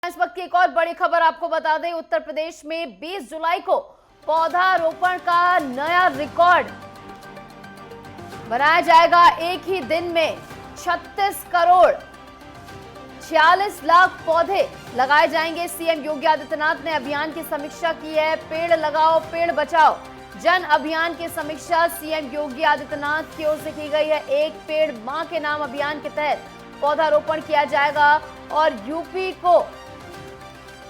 इस वक्त की एक और बड़ी खबर आपको बता दें, उत्तर प्रदेश में 20 जुलाई को पौधारोपण का नया रिकॉर्ड बनाया जाएगा। एक ही दिन में 36 करोड़ 46 लाख पौधे लगाए जाएंगे। सीएम योगी आदित्यनाथ ने अभियान की समीक्षा की है। पेड़ लगाओ पेड़ बचाओ जन अभियान की समीक्षा सीएम योगी आदित्यनाथ की ओर से की गई है। एक पेड़ मां के नाम अभियान के तहत पौधारोपण किया जाएगा और यूपी को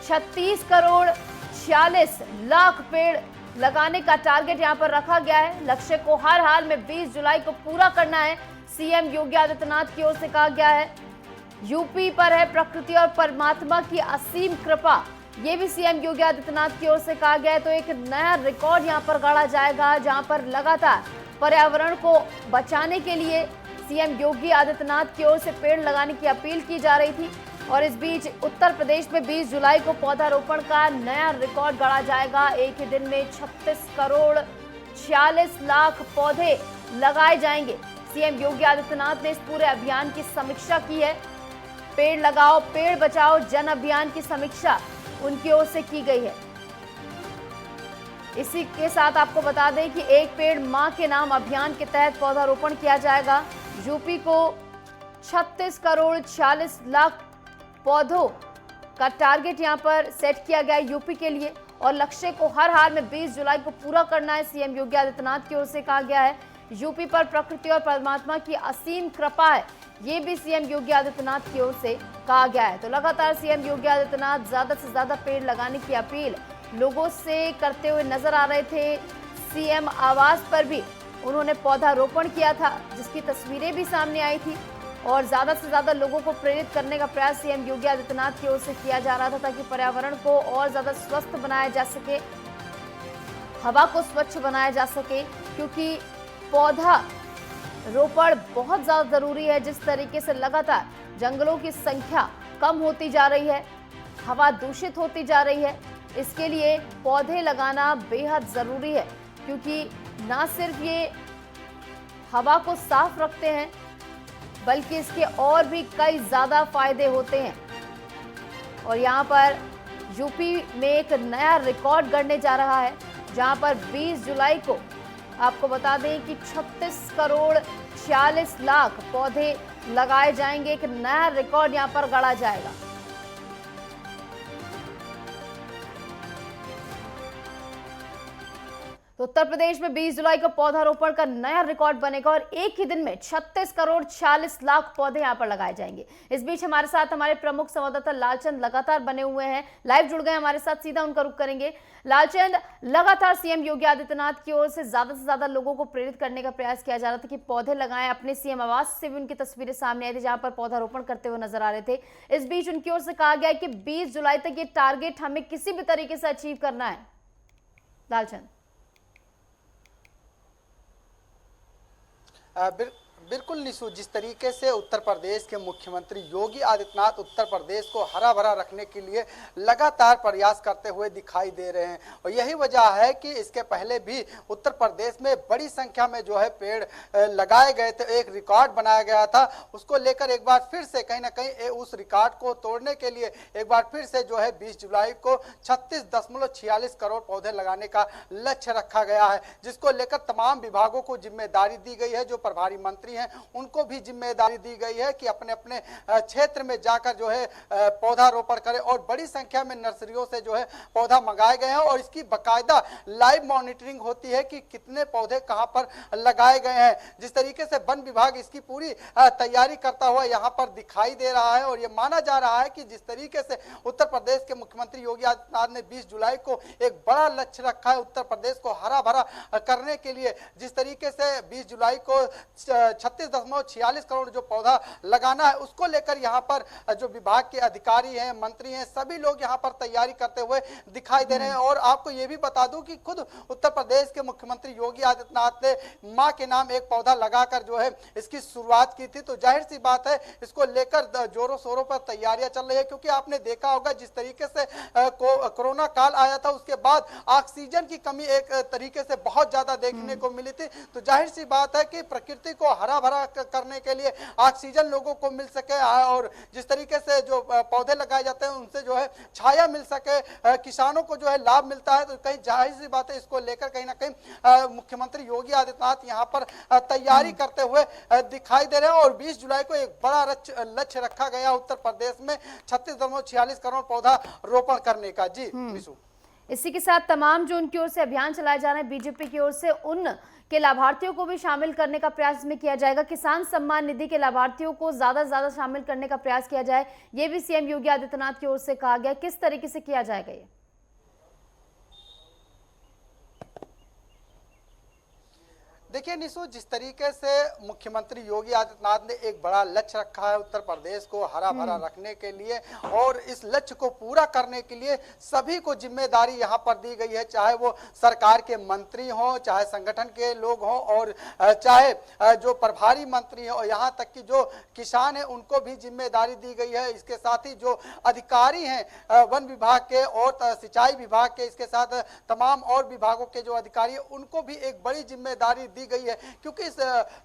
36 करोड़ 46 लाख पेड़ लगाने का टारगेट यहां पर रखा गया है। लक्ष्य को हर हाल में 20 जुलाई को पूरा करना है, सीएम योगी आदित्यनाथ की ओर से कहा गया है। यूपी पर है प्रकृति और परमात्मा की असीम कृपा, ये भी सीएम योगी आदित्यनाथ की ओर से कहा गया है। तो एक नया रिकॉर्ड यहां पर गढ़ा जाएगा, जहां पर लगातार पर्यावरण को बचाने के लिए सीएम योगी आदित्यनाथ की ओर से पेड़ लगाने की अपील की जा रही थी। और इस बीच उत्तर प्रदेश में 20 जुलाई को पौधारोपण का नया रिकॉर्ड गढ़ा जाएगा। एक ही दिन में 36 करोड़ 46 लाख पौधे लगाए जाएंगे। सीएम योगी आदित्यनाथ ने इस पूरे अभियान की समीक्षा की है। पेड़ लगाओ पेड़ बचाओ जन अभियान की समीक्षा उनकी ओर से की गई है। इसी के साथ आपको बता दें कि एक पेड़ मां के नाम अभियान के तहत पौधारोपण किया जाएगा। यूपी को 36 करोड़ 46 लाख पौधों का टारगेट यहां पर सेट किया गया है यूपी के लिए और लक्ष्य को हर हाल में 20 जुलाई को पूरा करना है, सीएम योगी आदित्यनाथ की ओर से कहा गया है। यूपी पर प्रकृति और परमात्मा की असीम कृपा है, ये भी सीएम योगी आदित्यनाथ की ओर से कहा गया है। तो लगातार सीएम योगी आदित्यनाथ ज्यादा से ज्यादा पेड़ लगाने की अपील लोगों से करते हुए नजर आ रहे थे। सीएम आवास पर भी उन्होंने पौधारोपण किया था, जिसकी तस्वीरें भी सामने आई थी और ज्यादा से ज्यादा लोगों को प्रेरित करने का प्रयास सीएम योगी आदित्यनाथ की ओर से किया जा रहा था, ताकि पर्यावरण को और ज्यादा स्वस्थ बनाया जा सके, हवा को स्वच्छ बनाया जा सके, क्योंकि पौधा रोपण बहुत ज्यादा जरूरी है। जिस तरीके से लगातार जंगलों की संख्या कम होती जा रही है, हवा दूषित होती जा रही है, इसके लिए पौधे लगाना बेहद जरूरी है, क्योंकि ना सिर्फ ये हवा को साफ रखते हैं बल्कि इसके और भी कई ज्यादा फायदे होते हैं। और यहाँ पर यूपी में एक नया रिकॉर्ड गढ़ने जा रहा है, जहां पर 20 जुलाई को आपको बता दें कि 36 करोड़ 46 लाख पौधे लगाए जाएंगे। एक नया रिकॉर्ड यहां पर गढ़ा जाएगा। तो उत्तर प्रदेश में 20 जुलाई को पौधारोपण का नया रिकॉर्ड बनेगा और एक ही दिन में 36 करोड़ 46 लाख पौधे यहां पर लगाए जाएंगे। इस बीच हमारे साथ हमारे प्रमुख संवाददाता लालचंद लगातार बने हुए हैं, लाइव जुड़ गए हमारे साथ, सीधा उनका रुख करेंगे। लालचंद, लगातार सीएम योगी आदित्यनाथ की ओर से ज्यादा लोगों को प्रेरित करने का प्रयास किया जा रहा था कि पौधे लगाएं। अपने सीएम आवास से भी उनकी तस्वीरें सामने आई थी, जहां पर पौधारोपण करते हुए नजर आ रहे थे। इस बीच उनकी ओर से कहा गया कि 20 जुलाई तक ये टारगेट हमें किसी भी तरीके से अचीव करना है। लालचंद। बिल्कुल निशु, जिस तरीके से उत्तर प्रदेश के मुख्यमंत्री योगी आदित्यनाथ उत्तर प्रदेश को हरा भरा रखने के लिए लगातार प्रयास करते हुए दिखाई दे रहे हैं और यही वजह है कि इसके पहले भी उत्तर प्रदेश में बड़ी संख्या में जो है पेड़ लगाए गए थे। एक रिकॉर्ड बनाया गया था, उसको लेकर एक बार फिर से कहीं ना कहीं उस रिकॉर्ड को तोड़ने के लिए एक बार फिर से जो है 20 जुलाई को 36.46 करोड़ पौधे लगाने का लक्ष्य रखा गया है, जिसको लेकर तमाम विभागों को जिम्मेदारी दी गई है। जो प्रभारी मंत्री उनको भी जिम्मेदारी दी गई है कि अपने अपने क्षेत्र में जाकर जो है पौधारोपण करें और बड़ी संख्या में नर्सरियों से जो है पौधा मंगाए गए हैं और इसकी बकायदा लाइव मॉनिटरिंग होती है कि कितने पौधे कहां पर लगाए गए हैं। जिस तरीके से वन विभाग इसकी पूरी तैयारी करता हुआ यहां पर दिखाई दे रहा है और यह माना जा रहा है कि जिस तरीके से उत्तर प्रदेश के मुख्यमंत्री योगी आदित्यनाथ ने 20 जुलाई को एक बड़ा लक्ष्य रखा है उत्तर प्रदेश को हरा भरा करने के लिए, जिस तरीके से 20 जुलाई को 36.46 करोड़ जो पौधा लगाना है, उसको लेकर यहाँ पर जो विभाग के अधिकारी हैं, मंत्री हैं, सभी लोग यहाँ पर तैयारी करते हुए दिखाई दे रहे हैं। और आपको ये भी बता दूं कि खुद उत्तर प्रदेश के मुख्यमंत्री योगी आदित्यनाथ ने मां के नाम एक पौधा लगाकर जो है इसकी शुरुआत की थी। तो जाहिर सी बात है इसको लेकर जोरों शोरों पर तैयारियां चल रही है, क्योंकि आपने देखा होगा जिस तरीके से कोरोना काल आया था, उसके बाद ऑक्सीजन की कमी एक तरीके से बहुत ज्यादा देखने को मिली थी। तो जाहिर सी बात है कि प्रकृति को हरा हरा भरा करने के लिए ऑक्सीजन लोगों को मिल सके और जिस तरीके से जो पौधे लगाए जाते हैं उनसे जो है छाया मिल सके, किसानों को जो है लाभ मिलता है, तो कहीं जाहिर सी बात है इसको लेकर कहीं ना कहीं मुख्यमंत्री योगी आदित्यनाथ यहाँ पर तैयारी करते हुए दिखाई दे रहे हैं। और 20 जुलाई को एक बड़ा लक्ष्य रखा गया उत्तर प्रदेश में 36.46 करोड़ पौधा रोपण करने का। जी विशु, इसी के साथ तमाम जो उनकी ओर से अभियान चलाए जा रहे हैं बीजेपी की ओर से, उन के लाभार्थियों को भी शामिल करने का प्रयास में किया जाएगा। किसान सम्मान निधि के लाभार्थियों को ज्यादा से ज्यादा शामिल करने का प्रयास किया जाए, ये भी सीएम योगी आदित्यनाथ की ओर से कहा गया। किस तरीके से किया जाएगा ये? देखिए निशु, जिस तरीके से मुख्यमंत्री योगी आदित्यनाथ ने एक बड़ा लक्ष्य रखा है उत्तर प्रदेश को हरा भरा रखने के लिए, और इस लक्ष्य को पूरा करने के लिए सभी को जिम्मेदारी यहाँ पर दी गई है, चाहे वो सरकार के मंत्री हों, चाहे संगठन के लोग हों, और चाहे जो प्रभारी मंत्री हो, यहाँ तक कि जो किसान है उनको भी जिम्मेदारी दी गई है। इसके साथ ही जो अधिकारी हैं वन विभाग के और सिंचाई विभाग के, इसके साथ तमाम और विभागों के जो अधिकारी हैं उनको भी एक बड़ी जिम्मेदारी दी गई है, क्योंकि इस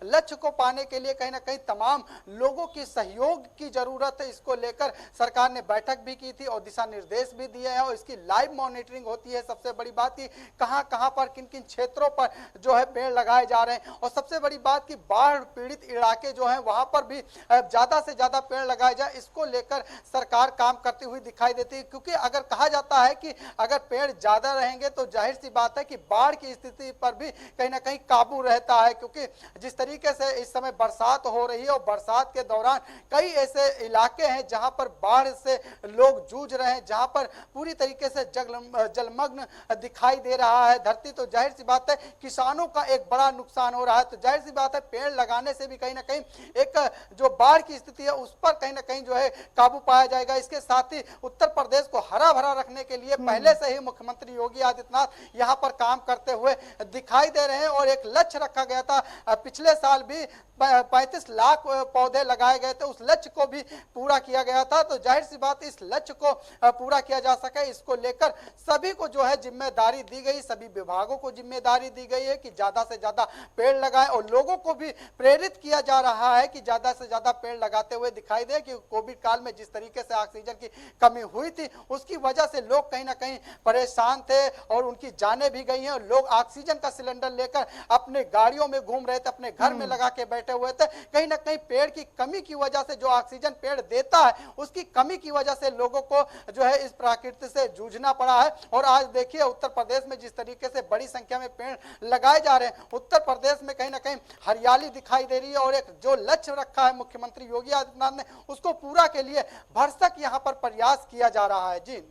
लक्ष्य को पाने के लिए कहीं ना कहीं तमाम लोगों की सहयोग की जरूरत है। इसको लेकर सरकार ने बैठक भी की थी और दिशा निर्देश भी दिए हैं, और इसकी लाइव मॉनिटरिंग होती है। सबसे बड़ी बात की कहां कहां पर किन किन क्षेत्रों पर जो है पेड़ लगाए जा रहे हैं, और सबसे बड़ी बात की बाढ़ पीड़ित इलाके जो हैं वहां पर भी ज्यादा से ज्यादा पेड़ लगाए जाए, इसको लेकर सरकार काम करती हुई दिखाई देती है। क्योंकि अगर कहा जाता है कि अगर पेड़ ज्यादा रहेंगे तो जाहिर सी बात है कि बाढ़ की स्थिति पर भी कहीं ना कहीं काबू रहता है, क्योंकि जिस तरीके से इस समय बरसात हो रही है और बरसात के दौरान कई ऐसे इलाके हैं जहां पर बाढ़ से लोग जूझ रहे हैं, जहां पर पूरी तरीके से जलमग्न दिखाई दे रहा है धरती, तो जाहिर सी बात है किसानों का एक बड़ा नुकसान हो रहा है। तो जाहिर सी बात है पेड़ लगाने से भी कहीं ना कहीं एक जो बाढ़ की स्थिति है उस पर कहीं ना कहीं जो है काबू पाया जाएगा। इसके साथ ही उत्तर प्रदेश को हरा भरा रखने के लिए पहले से ही मुख्यमंत्री योगी आदित्यनाथ यहां पर काम करते हुए दिखाई दे रहे हैं, और एक लक्ष्य रखा गया था। पिछले साल भी 35 लाख पौधे लगाए गए थे, उस लक्ष्य को भी पूरा किया गया था। तो जाहिर सी बात इस लक्ष्य को पूरा किया जा सके, इसको लेकर सभी को जो है जिम्मेदारी दी गई, सभी विभागों को जिम्मेदारी दी गई है कि ज्यादा से ज्यादा पेड़ लगाएं, और लोगों को भी प्रेरित किया जा रहा है कि ज्यादा से ज्यादा पेड़ लगाते हुए दिखाई दे। कि कोविड काल में जिस तरीके से ऑक्सीजन की कमी हुई थी उसकी वजह से लोग कहीं ना कहीं परेशान थे और उनकी जानें भी गई हैं, और लोग ऑक्सीजन का सिलेंडर लेकर अपने गाड़ियों में घूम रहे थे, अपने घर में लगा के बैठे हुए थे। कहीं ना कहीं पेड़ की कमी की वजह से, जो ऑक्सीजन पेड़ देता है उसकी कमी की वजह से लोगों को जो है इस प्रकृति से जूझना पड़ा है। और आज देखिए उत्तर प्रदेश में जिस तरीके से बड़ी संख्या में पेड़ लगाए जा रहे हैं, उत्तर प्रदेश में कहीं ना कहीं हरियाली दिखाई दे रही है, और एक जो लक्ष्य रखा है मुख्यमंत्री योगी आदित्यनाथ ने उसको पूरा के लिए भरसक यहाँ पर प्रयास किया जा रहा है। जी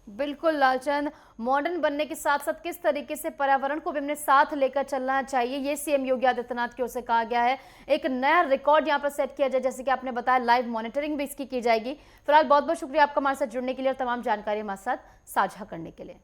बिल्कुल लालचंद, मॉडर्न बनने के साथ साथ किस तरीके से पर्यावरण को भी अपने साथ लेकर चलना चाहिए, ये सीएम योगी आदित्यनाथ की ओर से कहा गया है। एक नया रिकॉर्ड यहां पर सेट किया जाए, जैसे कि आपने बताया लाइव मॉनिटरिंग भी इसकी की जाएगी। फिलहाल बहुत बहुत शुक्रिया आपका हमारे साथ जुड़ने के लिए और तमाम जानकारी हमारे साथ साझा करने के लिए।